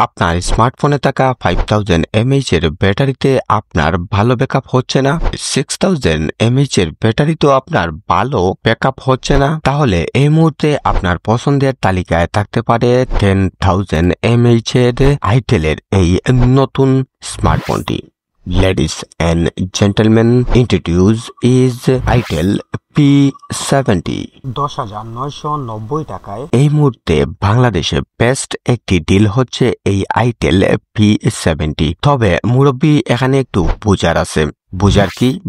আপনার স্মার্টফোনে থাকা 5000 mAh এর ব্যাটারিতে আপনার ভালো ব্যাকআপ হচ্ছে না, 6000 mAh এর ব্যাটারি তো আপনার ভালো ব্যাকআপ হচ্ছে না, তাহলে এই মুহূর্তে আপনার পছন্দের তালিকায় থাকতে পারে 10000 mAh এর আইটেলের এই নতুন স্মার্টফোনটি। Ladies and gentlemen, introduce is Itel P70। 10,990 টাকায় এই মুহূর্তে বাংলাদেশে বেস্ট একটি ডিল হচ্ছে এই আইটেল P70। তবে মুরব্বী এখানে একটু বুঝার আছে।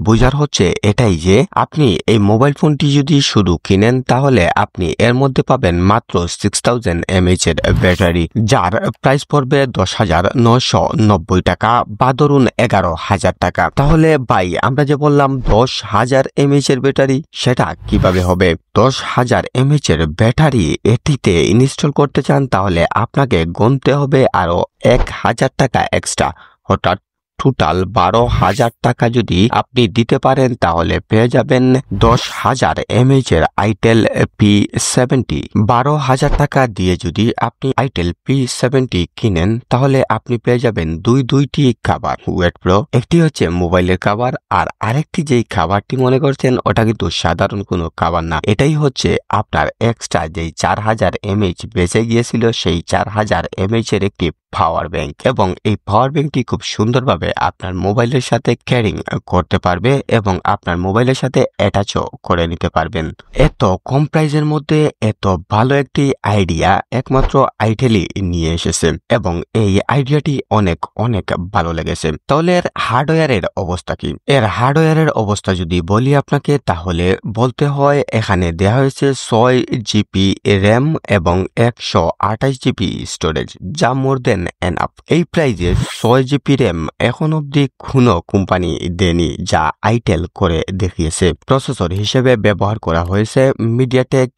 বুঝার হচ্ছে এটাই যে আপনি এই মোবাইল ফোনটি যদি শুধু কিনেন তাহলে আপনি এর মধ্যে পাবেন মাত্র 6000 mAh এর ব্যাটারি, যার প্রাইস পড়বে 10,990 টাকা বা ধরুন 11,000 টাকা। তাহলে ভাই আমরা যে বললাম 10,000 mAh এর ব্যাটারি, সেটা কিভাবে হবে? 10,000 mAh এর ব্যাটারি এটিতে ইনস্টল করতে চান তাহলে আপনাকে গুনতে হবে আরো 1,000 টাকা এক্সট্রা, অর্থাৎ টোটাল 12,000 টাকা যদি আপনি দিতে পারেন তাহলে পেয়ে যাবেন 10,000 mAh এর আইটেল P70। 12,000 টাকা দিয়ে যদি আপনি আইটেল P70 কিনেন তাহলে আপনি পেয়ে যাবেন দুইটি খাবার। ওয়েট প্রো, একটি হচ্ছে মোবাইলের খাবার, আর আরেকটি যেই খাবারটি মনে করছেন ওটা কিন্তু সাধারণ কোনো খাবার না, এটাই হচ্ছে আপনার এক্সট্রা যেই 4,000 mAh বেঁচে গিয়েছিল সেই 4,000 mAh এর একটি পাওয়ার ব্যাংক, এবং এই পাওয়ার ব্যাংকটি খুব সুন্দরভাবে আপনার মোবাইলের সাথে ক্যারিং করতে পারবে এবং আপনার মোবাইলের সাথে অ্যাটাচও করে নিতে পারবেন। এত কম প্রাইসের মধ্যে এত ভালো একটি আইডিয়া একমাত্র আইটেলই নিয়ে এসেছে এবং এই আইডিয়াটি অনেক ভালো লেগেছে। তাহলে এর হার্ডওয়্যারের অবস্থা কি? এর হার্ডওয়্যারের অবস্থা যদি বলি আপনাকে তাহলে বলতে হয় এখানে দেওয়া হয়েছে 6GB র্যাম এবং 128GB স্টোরেজ, যা মোর দেন এনাফ। এই প্রাইজে 6GB র্যাম এখন অব্দি কোনো কোম্পানি দেয়নি, যা আইটেল করে দেখিয়েছে। প্রসেসর হিসেবে ব্যবহার করা হয়েছে মিডিয়াটেক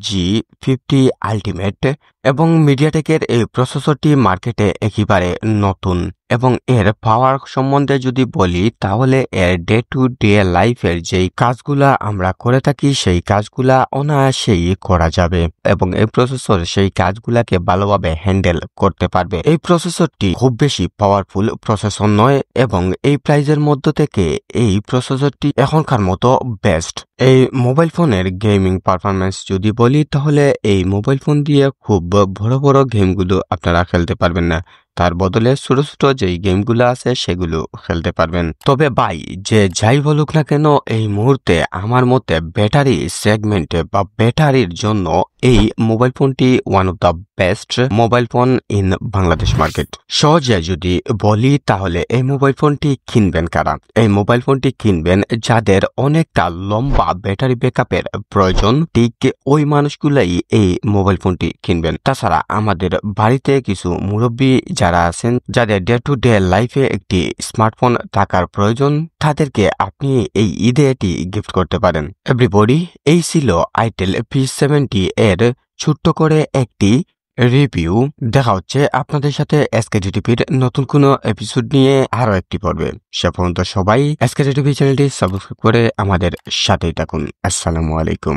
G50 আল্টিমেট, এবং মিডিয়াটেকের এই প্রসেসরটি মার্কেটে একেবারে নতুন। এবং এর পাওয়ার সম্বন্ধে যদি বলি তাহলে এর ডে টু ডে লাইফের যেই কাজগুলা আমরা করে থাকি সেই কাজগুলা অনায়াসেই করা যাবে এবং এই প্রসেসর সেই কাজগুলাকে ভালোভাবে হ্যান্ডেল করতে পারবে। এই প্রসেসরটি খুব বেশি পাওয়ারফুল প্রসেসর নয় এবং এই প্রাইজের মধ্য থেকে এই প্রসেসরটি এখনকার মতো বেস্ট। এই মোবাইল ফোনের গেমিং পারফরমেন্স যদি বলি তাহলে এই মোবাইল ফোন দিয়ে খুব বড় গেমগুলো আপনারা খেলতে পারবেন না, তার বদলে ছোট যেই গেমগুলো আছে সেগুলো খেলতে পারবেন। তবে ভাই যে যাই বলুক না কেন এই মুহূর্তে আমার মতে ব্যাটারি সেগমেন্টে বা ব্যাটারির জন্য এই মোবাইল ফোনটি one of the best mobile phone in Bangladesh market. সহজে যদি বলি তাহলে এই মোবাইল ফোনটি কিনবেন কারা? এই মোবাইল ফোনটি কিনবেন যাদের অনেকটা লম্বা ব্যাটারি ব্যাকআপের প্রয়োজন, ঠিক ওই মানুষগুলাই এই মোবাইল ফোনটি কিনবেন। তাছাড়া আমাদের বাড়িতে কিছু মুরব্বী যারা আছেন যাদের ডে টু ডে লাইফে একটি স্মার্টফোন থাকার প্রয়োজন, তাদেরকে আপনি এই ঈদে এটি গিফট করতে পারেন। এভরিবডি, এই ছিল আইটেল P70 এর ছোট্ট করে একটি রিভিউ। দেখা হচ্ছে আপনাদের সাথে SKTTVর নতুন কোনো এপিসোড নিয়ে আরো একটি পর্বে। সে পর্যন্ত সবাই SKTTV চ্যানেলটি সাবস্ক্রাইব করে আমাদের সাথেই থাকুন। আসসালামু আলাইকুম।